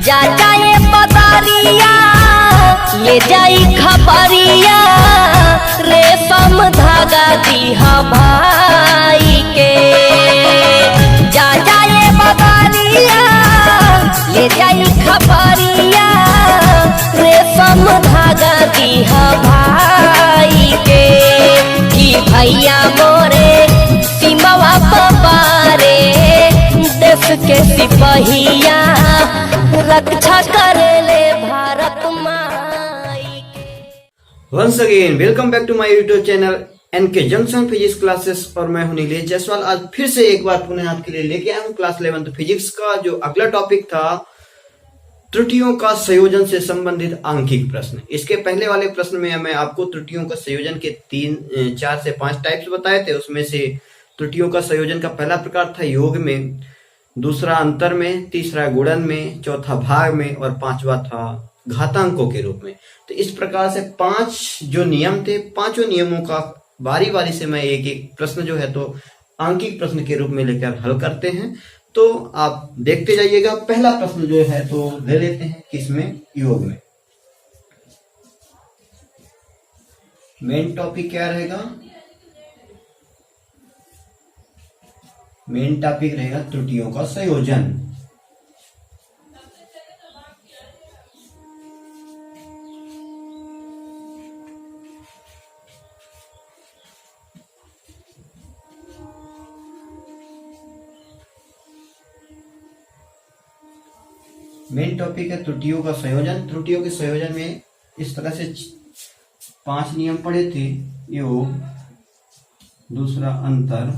जा जाए पतारिया ले जाई खबरिया रेशम धागा दीहा भाई के। जा जाए पतारिया ले जाई खबरिया रेशम धागा दीहा भाई के। कि भैया मोरे सीमावा पारे देश के सिपहिया रक्षा करेले भारत माई के। Once again welcome back to my YouTube channel NK Junction physics classes और मैं हूं नीलेश जायसवाल। आज फिर से एक बार पुनः आपके लिए लेके आया हूं क्लास 11th फिजिक्स का जो अगला टॉपिक था त्रुटियों का संयोजन से संबंधित आंकिक प्रश्न। इसके पहले वाले प्रश्न में मैं आपको त्रुटियों का संयोजन के 4 से 5 टाइप्स बताए थे। उसमें से त्रुटियों का संयोजन का पहला प्रकार था योग में, दूसरा अंतर में, तीसरा गुणन में, चौथा भाग में और पांचवा था घातांकों के रूप में। तो इस प्रकार से 5 जो नियम थे, पांचों नियमों का बारी बारी से मैं एक एक प्रश्न जो है तो आंकिक प्रश्न के रूप में लेकर हल करते हैं। तो आप देखते जाइएगा। पहला प्रश्न जो है तो ले लेते हैं किसमें, योग में। मेन टॉपिक क्या रहेगा? मेन टॉपिक रहेगा त्रुटियों का संयोजन। मेन टॉपिक है त्रुटियों का संयोजन। त्रुटियों के संयोजन में इस तरह से 5 नियम पढ़े थे। योग, दूसरा अंतर,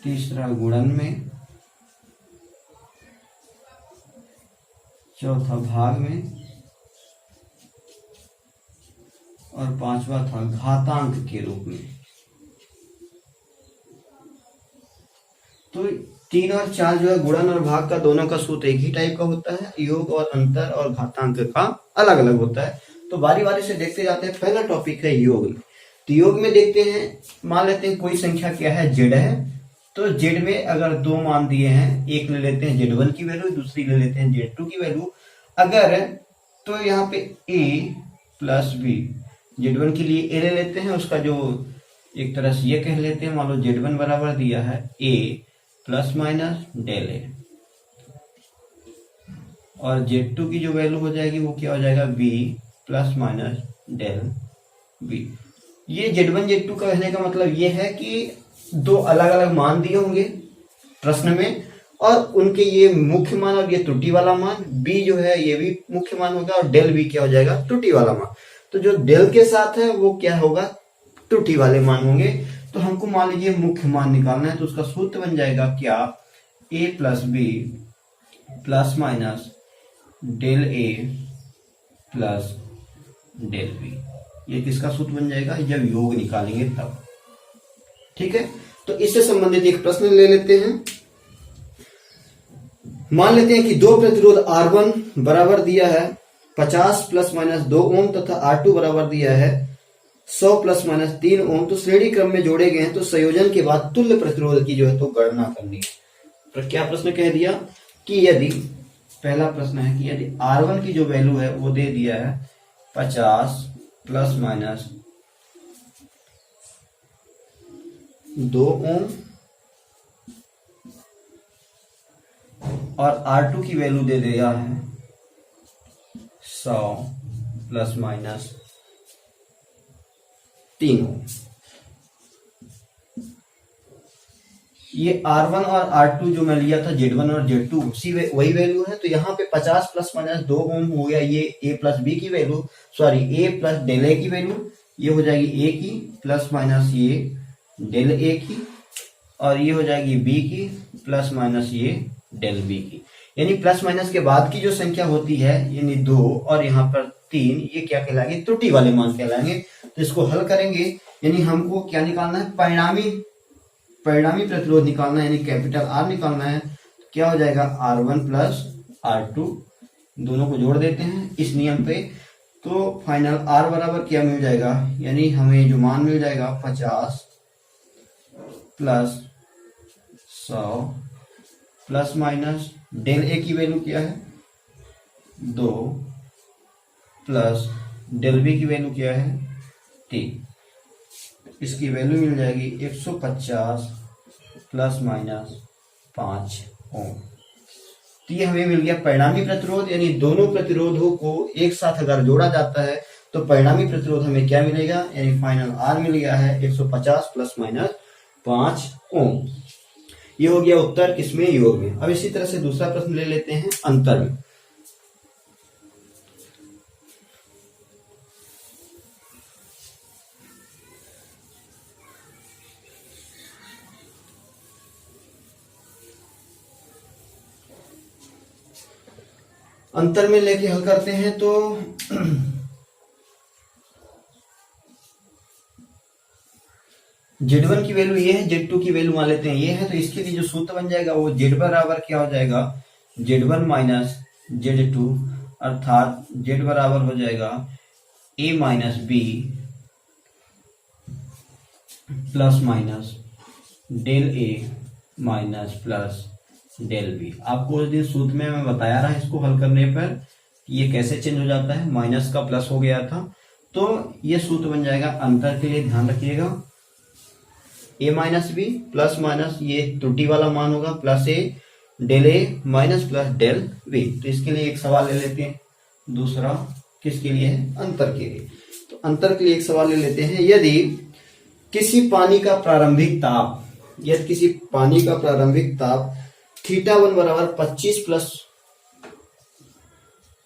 तीसरा गुणन में, चौथा भाग में और पांचवा था घातांक के रूप में। तो 3 और 4 जो है गुणन और भाग का दोनों का सूत्र एक ही टाइप का होता है। योग और अंतर और घातांक का अलग अलग होता है। तो बारी बारी से देखते जाते हैं। पहला टॉपिक है योग। तो योग में देखते हैं, मान लेते हैं कोई संख्या क्या है, जेड है। तो जेड में अगर 2 मान दिए हैं, एक ले लेते हैं जेड1 की वैल्यू, दूसरी ले लेते हैं जेड2 की वैल्यू। अगर तो यहाँ पे a प्लस बी, जेड1 के लिए a ले लेते हैं, उसका जो एक तरह से ये कह लेते हैं, मान लो जेड1 बराबर दिया है a plus minus del a, और जेड2 की जो वैल्यू हो जाएगी वो क्या हो जाएगा, b plus minus del b। ये जेड1 जेड2 का कहने का मतलब ये है कि 2 अलग अलग मान दिए होंगे प्रश्न में, और उनके ये मुख्य मान और ये त्रुटि वाला मान, b जो है ये भी मुख्य मान होगा और डेल b क्या हो जाएगा, त्रुटि वाला मान। तो जो डेल के साथ है वो क्या होगा, त्रुटि वाले मान होंगे। तो हमको मान लीजिए मुख्य मान निकालना है, तो उसका सूत्र बन जाएगा क्या, a plus B plus minus del a plus del b। ये किसका सूत्र बन जाएगा, जब योग निकालेंगे तब। ठीक है। तो इससे संबंधित एक प्रश्न ले लेते हैं। मान लेते हैं कि 2 प्रतिरोध R1 बराबर दिया है 50 प्लस माइनस 2 ओम तथा R2 बराबर दिया है 100 प्लस माइनस 3 ओम। तो श्रेणी क्रम में जोड़े गए हैं। तो संयोजन के बाद तुल्य प्रतिरोध की जो है तो गणना करनी है। पर क्या प्रश्न कह दिया कि यदि, पहला प्रश्न है कि यदि R1 की जो वैल्यू है वो दे दिया है 50 प्लस माइनस 2 ओम और R2 की वैल्यू दे दिया है 100 प्लस माइनस 3 ओम। ये R1 और R2 जो मैं लिया था Z1 और Z2 उसी वही वैल्यू है। तो यहाँ पे 50 प्लस माइनस 2 ओम हो गया ये a प्लस बी की value, sorry a plus del a की वैल्यू, ये हो जाएगी a की प्लस माइनस ये डेल a की, और ये हो जाएगी b की प्लस माइनस ये डेल b की। यानी प्लस माइनस के बाद की जो संख्या होती है यानी 2 और यहाँ पर 3, ये क्या कहलाएंगे, त्रुटि वाले मान कहलाएंगे। तो इसको हल करेंगे, यानी हमको क्या निकालना है, परिणामी प्रतिरोध निकालना है, यानी कैपिटल R निकालना है। तो क्या हो जाएगा, R1 प्लस R2, दोनों को जोड़ देते हैं इस नियम पे। तो फाइनल R बराबर क्या मिल जाएगा, यानी हमें जो मान मिल जाएगा 50 प्लस 100 प्लस माइनस डेल ए की वैल्यू क्या है 2 प्लस डेल बी की वैल्यू क्या है 3। इसकी वैल्यू मिल जाएगी 150 प्लस माइनस 5 ओम। तो ये हमें मिल गया परिणामी प्रतिरोध, यानी दोनों प्रतिरोधों को एक साथ अगर जोड़ा जाता है तो परिणामी प्रतिरोध हमें क्या मिलेगा, यानी फाइनल आर मिल गया है 150 प्लस माइनस 5 ओम। ये हो गया उत्तर किसमें, योग में। अब इसी तरह से दूसरा प्रश्न ले लेते हैं अंतर में। अंतर में लेके हल करते हैं तो Z1 की वैल्यू ये है, Z2 की वैल्यू मान लेते हैं ये है, तो इसके लिए जो सूत्र बन जाएगा वो Z बराबर क्या हो जाएगा Z1 माइनस Z2, अर्थात Z बराबर हो जाएगा A minus B plus minus del A minus plus del B. आपको उस दिन सूत्र में मैं बताया रहा इसको हल करने पर ये कैसे चेंज हो जाता है, माइनस का प्लस हो गया था। तो ये सूत्र बन जाएगा अंतर के लिए, ध्यान रखिएगा a minus B plus minus ये त्रुटि वाला मान होगा plus A del A minus plus del B. तो इसके लिए एक सवाल ले लेते हैं, दूसरा किसके लिए है, अंतर के लिए। तो अंतर के लिए एक सवाल ले लेते हैं, यदि किसी पानी का प्रारंभिक ताप, यदि किसी पानी का प्रारंभिक ताप θ1 बराबर 25 प्लस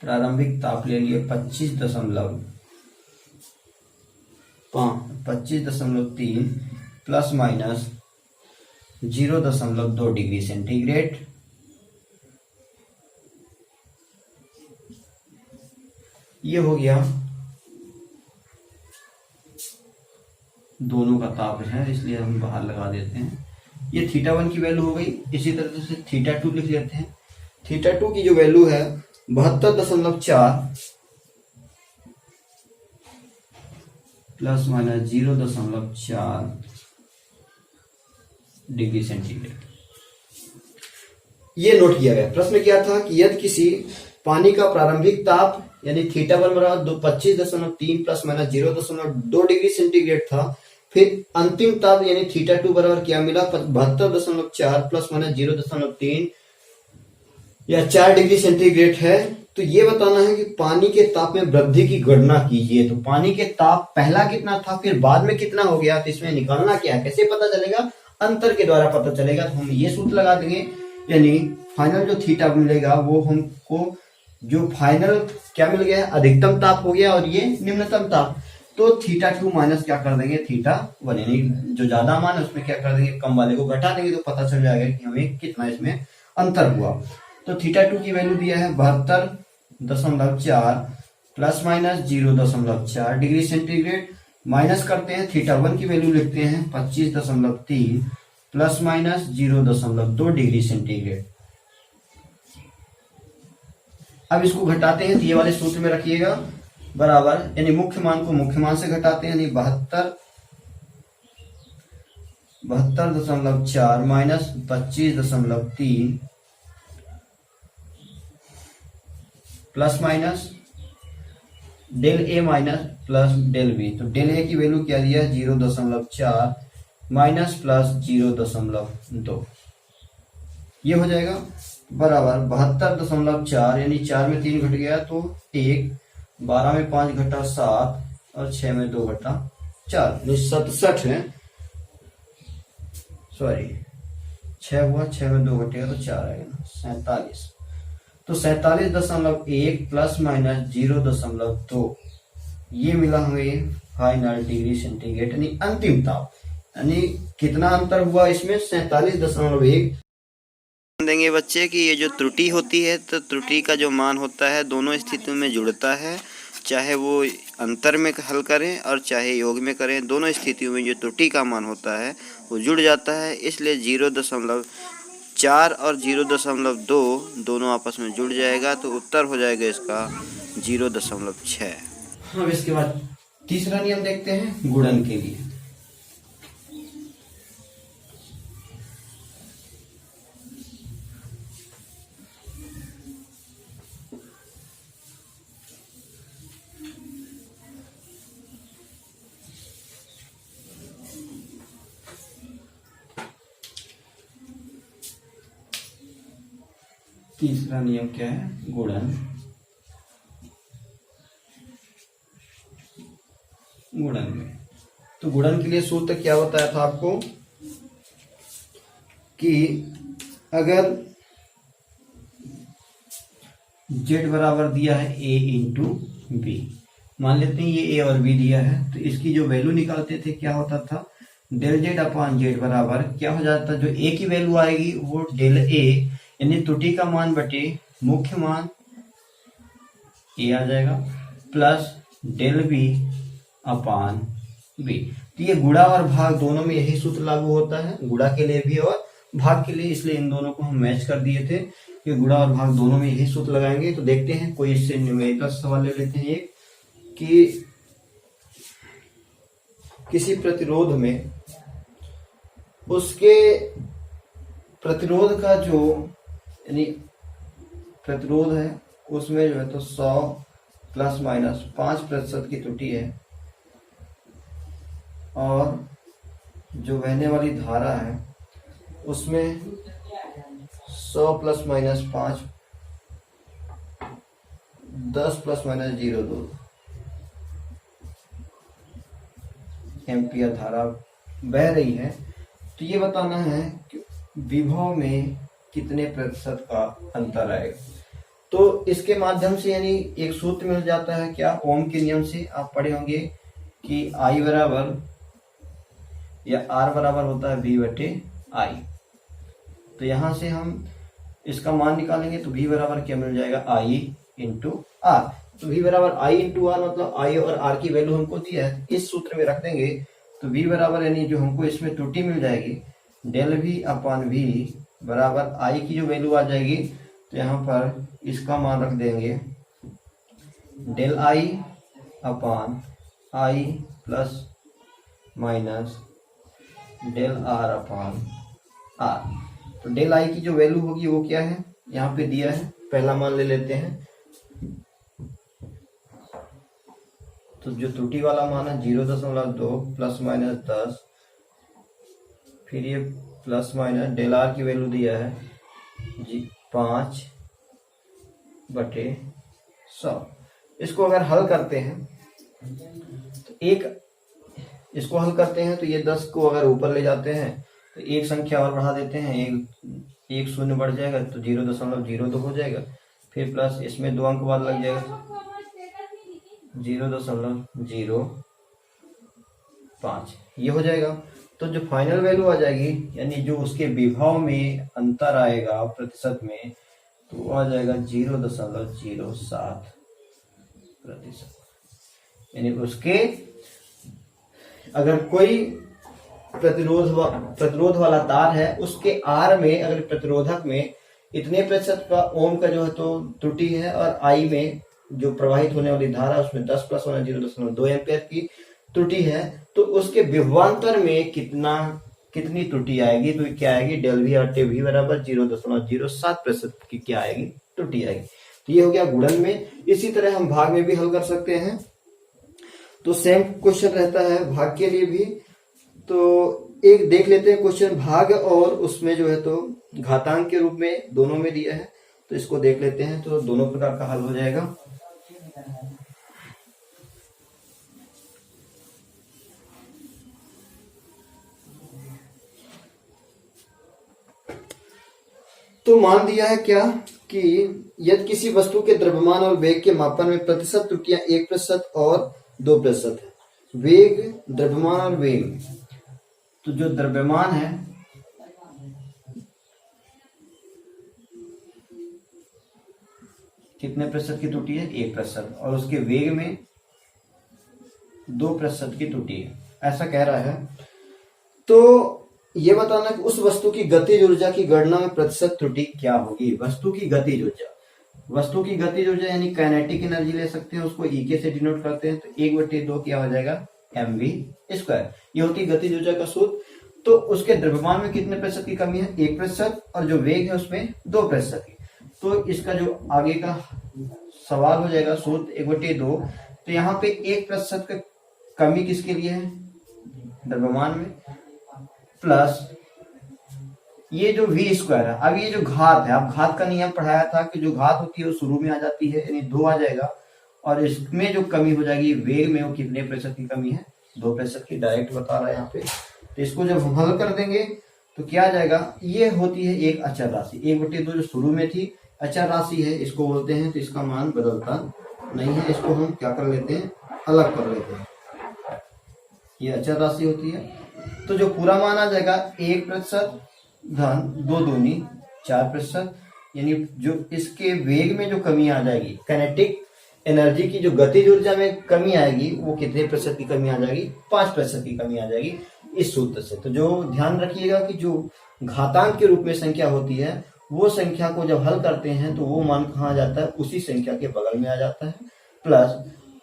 प्रारंभिक ताप ले लिए 25.3 प्लस माइनस 0.2 डिग्री सेंटीग्रेड, ये हो गया दोनों का ताप है, इसलिए हम बाहर लगा देते हैं। ये θ1 की वैल्यू हो गई। इसी तरह से θ2 लिख लेते हैं। θ2 की जो वैल्यू है 72.4 प्लस माइनस 0.4 डिग्री सेंटीग्रेड, ये नोट किया गया। प्रश्न क्या था कि यदि किसी पानी का प्रारंभिक ताप यानी θ1 बराबर 25.3 प्लस माइनस 0.2 डिग्री सेंटीग्रेड था, फिर अंतिम ताप यानी θ2 बराबर क्या मिला 72.4 प्लस माइनस 0.3 या 4 डिग्री सेंटीग्रेड है। तो ये बताना है कि पानी के ताप में वृद्धि की गणना कीजिए। तो पानी के ताप पहला कितना था फिर बाद में कितना हो गया, तो इसमें निकालना क्या है, कैसे पता चलेगा, अंतर के द्वारा पता चलेगा। तो हम ये सूत्र लगा देंगे, यानी फाइनल जो थीटा मिलेगा वो हमको जो फाइनल क्या मिल गया, अधिकतम ताप हो गया और ये निम्नतम ताप। तो θ2 माइनस क्या कर देंगे θ1, यानी जो ज्यादा मान है उसमें क्या कर देंगे, कम वाले को घटा देंगे, तो पता चल जाएगा कि हमें कितना इसमें अंतर हुआ। तो θ2 की वैल्यू दिया है 72.4 plus minus 0.4 degree centigrade, minus करते हैं θ1 की वैल्यू लिखते हैं 25.3 प्लस माइनस 0.2 डिग्री सेंटीग्रेड। अब इसको घटाते हैं तो ये वाले सूत्र में रखिएगा बराबर, यानी मुख्य मान को मुख्य मान से घटाते हैं, यानी 72.4 minus 25.3 plus minus del A minus plus del B. तो डेल ए की वैल्यू क्या दिया 0.4 माइनस प्लस 0.2, ये हो जाएगा बराबर 72.4, यानी 4 में 3 घट गया तो 1, 12 में 5 घटा 7 और 6 में 2 घटा 4, 67 है, सॉरी 6 हुआ, 6 में 2 घटेगा तो 4 आएगा 47। तो 47.1 प्लस माइनस 0.2 ये मिला हमें फाइनल डिग्री सेंटीग्रेड, यानी अंतिम ताप। यानी कितना अंतर हुआ इसमें 47.1 देंगे बच्चे कि ये जो त्रुटि होती है तो त्रुटि का जो मान होता है दोनों स्थितियों में जुड़ता है, चाहे वो अंतर में हल करें और चाहे योग में करें, दोनों स्थितियों में जो त्रुटि का मान होता है वो जुड़ जाता है। इसलिए 0.4 और 0.2 दोनों आपस में जुड़ जाएगा, तो उत्तर हो जाएगा इसका 0.6। अब इसके बाद तीसरा नियम देखते हैं गुणन के लिए। तीसरा नियम क्या है? गुणन। गुणन में तो गुणन के लिए सूत्र क्या बताया था आपको कि अगर z बराबर दिया है a इंटू बी, मान लेते हैं ये a और b दिया है, तो इसकी जो वैल्यू निकालते थे क्या होता था? डेल जेड अपॉन जेड बराबर क्या हो जाता है? जो a की वैल्यू आएगी वो डेल a यानी त्रुटि का मान बटे मुख्य मान a आ जाएगा, plus del b upon b। तो ये गुणा और भाग दोनों में यही सूत्र लागू होता है, गुणा के लिए भी और भाग के लिए, इसलिए इन दोनों को हम मैच कर दिए थे कि गुणा और भाग दोनों में यही सूत्र लगाएंगे। तो देखते हैं कोई इससे न्यूमेरिकल सवाल ले लेते हैं एक कि किसी प्रतिरोध में उसके प्रतिरोध का जो यानी प्रतिरोध है उसमें जो है तो 100 प्लस माइनस 5% की त्रुटि है और जो बहने वाली धारा है उसमें 100 plus minus 5 10 plus minus 0.2 ampere धारा बह रही है। तो ये बताना है कि विभव में कितने प्रतिशत का अंतर आएगा। तो इसके माध्यम से यानी एक सूत्र मिल जाता है क्या? ओम के नियम से आप पढ़े होंगे कि I बराबर या R बराबर होता है V बटे I। तो यहां से हम इसका मान निकालेंगे तो V बराबर क्या मिल जाएगा? I into R। तो V बराबर I इंटू R मतलब I और R की वैल्यू हमको दिया है, इस सूत्र में रख देंगे तो V बराबर यानी जो हमको इसमें त्रुटि मिल जाएगी डेल V अपॉन V बराबर I की जो वैल्यू आ जाएगी, तो यहाँ पर इसका मान रख देंगे del I upon I plus minus del R upon R। तो डेल I की जो वैल्यू होगी वो क्या है? यहाँ पे दिया है, पहला मान ले लेते हैं। तो जो त्रुटि वाला मान है 0.2 प्लस माइनस 10, फिर ये प्लस माइनस डेल आर की वैल्यू दिया है 5 बटे 100। इसको अगर हल करते हैं तो इसको हल करते हैं तो ये 10 को अगर ऊपर ले जाते हैं तो एक संख्या और बढ़ा देते हैं, एक शून्य बढ़ जाएगा तो 0.02 हो जाएगा, फिर प्लस इसमें 2 अंक बाद लग जाएगा 0.05 ये हो जाएगा। तो जो फाइनल वैल्यू आ जाएगी यानी जो उसके विभव में अंतर आएगा प्रतिशत में, तो वो आ जाएगा 0.07 प्रतिशत। यानी उसके अगर कोई प्रतिरोध वाला तार है उसके आर में अगर प्रतिरोधक में इतने प्रतिशत का ओम का जो है तो त्रुटि है और आई में जो प्रवाहित होने वाली धारा उसमें 10 प्लस 0.2 एम्पियर की त्रुटि है, तो उसके विभवांतर में कितनी त्रुटि आएगी? तो क्या आएगी? डेल वी आर टे वी बराबर 0.07% की क्या आएगी? त्रुटि आएगी। तो ये हो गया गुणन में। इसी तरह हम भाग में भी हल कर सकते हैं। तो सेम क्वेश्चन रहता है भाग के लिए भी। तो एक देख लेते हैं क्वेश्चन भाग और उसमें जो है तो घातांक के रूप में दोनों में दिया है, तो इसको देख लेते हैं। तो दोनों प्रकार का हल हो जाएगा। तो मान दिया है क्या कि यदि किसी वस्तु के द्रव्यमान और वेग के मापन में प्रतिशत त्रुटियां 1% और 2% है। वेग, द्रव्यमान और वेग, तो जो द्रव्यमान है कितने प्रतिशत की त्रुटि है? 1%, और उसके वेग में 2% की त्रुटि है, ऐसा कह रहा है। तो ये बताना कि उस वस्तु की गतिज ऊर्जा की गणना में प्रतिशत त्रुटि क्या होगी? वस्तु की गतिज ऊर्जा यानी काइनेटिक एनर्जी ले सकते हैं, उसको ईके से डिनोट करते हैं। तो 1/2 क्या हो जाएगा? mv²। ये होती है गतिज ऊर्जा का सूत्र। तो उसके द्रव्यमान में कितने प्रतिशत की कमी है? 1%, और जो वेग है उसमें 2% की। तो इसका जो आगे का सवाल हो जाएगा सूत्र 1/2। तो यहाँ पे 1% का कमी किसके लिए है? द्रव्यमान में, प्लस ये जो v स्क्वायर है, अब ये जो घात है, अब घात का नियम पढ़ाया था कि जो घात होती है वो शुरू में आ जाती है, यानी 2 आ जाएगा, और इसमें जो कमी हो जाएगी वेग में, वो कितने प्रतिशत की कमी है, 2% की, डायरेक्ट बता रहा है यहाँ पे। तो इसको जब हम हल कर देंगे तो क्या आ जाएगा, ये होती है एक अचर राशि, 1/2 जो शुरू में थी अचर राशि है, इसको बोलते हैं, तो इसका मान बदलता नहीं है, इसको हम क्या कर लेते हैं, अलग कर लेते हैं, ये अचर राशि होती है। तो जो पूरा मान आ जाएगा 1% धन 2 दूनी 4%, यानी जो इसके वेग में जो कमी आ जाएगी, काइनेटिक एनर्जी की जो गतिज ऊर्जा में कमी आएगी, वो कितने प्रतिशत की कमी आ जाएगी, 5% की कमी आ जाएगी इस सूत्र से। तो जो ध्यान रखिएगा कि जो घातांक के रूप में संख्या होती है, वो संख्या को जब हल करते हैं तो वो मान कहाँ आ जाता है, उसी संख्या के बगल में आ जाता है, प्लस,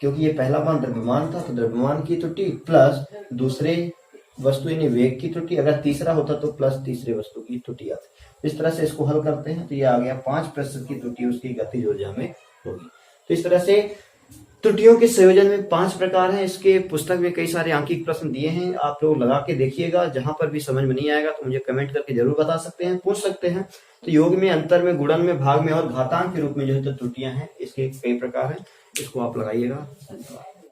क्योंकि ये पहला मान द्रव्यमान था तो द्रव्यमान की त्रुटि प्लस दूसरे वस्तु यानी वेग की त्रुटि, अगर तीसरा होता तो प्लस तीसरे वस्तु की त्रुटि आती। इस तरह से इसको हल करते हैं तो ये आ गया 5% की त्रुटि उसकी गतिज ऊर्जा में होगी। तो इस तरह से त्रुटियों के संयोजन में 5 प्रकार हैं। इसके पुस्तक में कई सारे आंकिक प्रश्न दिए हैं, आप लोग लगा के देखिएगा। जहां पर भी समझ में नहीं आएगा तो मुझे कमेंट करके जरूर बता सकते हैं, पूछ सकते हैं। तो योग में अंतर में, गुणन में, भाग में और घातांक के रूप में जो है तो त्रुटियां हैं, इसके कई प्रकार हैं, इसको आप लगाइएगा। धन्यवाद।